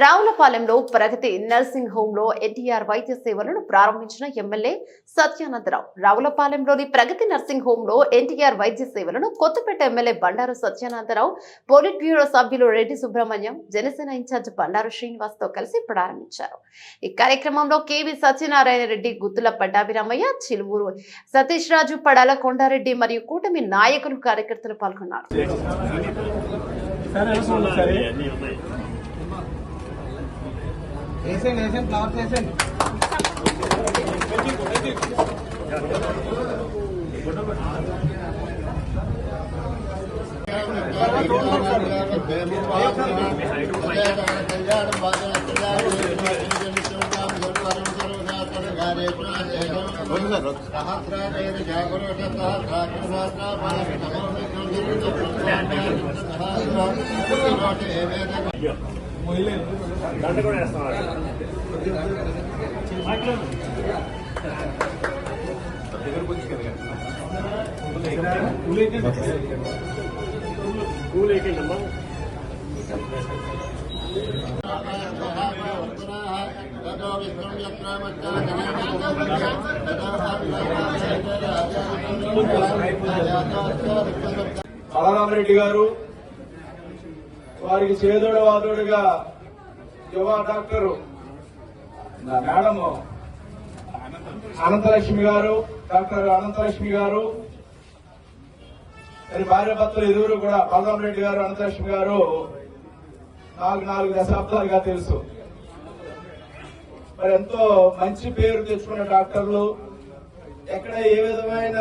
రావులపాలెంలో ప్రగతి nursing home లో ఎన్టీఆర్ వైద్య సేవలను ప్రారంభించిన ఎమ్మెల్యే సత్యానందరావు. రావులపాలెంలోని ప్రగతి నర్సింగ్ హోమ్ లో ఎన్టీఆర్ వైద్య సేవలను Kothapeta MLA Bandaru Satyanandarao, polit bureau సభ్యులు రెడ్డి సుబ్రహ్మణ్యం, జనసేన ఇన్ఛార్జ్ బండారు శ్రీనివాస్ తో కలిసి ప్రారంభించారు. ఈ కార్యక్రమంలో కేవీ సత్యనారాయణ రెడ్డి, గుత్తుల పట్టాభిరామయ్య, చిలువూరు సతీష్ రాజు, పడాల కొండారెడ్డి మరియు కూటమి నాయకులు, కార్యకర్తలు పాల్గొన్నారు. బలరామరెడ్డి గారు, వారికి చేదోడు వాదోడుగా యువ డాక్టర్ మేడం అనంతలక్ష్మి గారు, డాక్టర్ అనంతలక్ష్మి గారు, మరి భార్య భర్తలు ఇరువురు కూడా బలరామరెడ్డి గారు, అనంతలక్ష్మి గారు నాకు 4 దశాబ్దాలుగా తెలుసు. మరి ఎంతో మంచి పేరు తెచ్చుకున్న డాక్టర్లు, ఎక్కడ ఏ విధమైన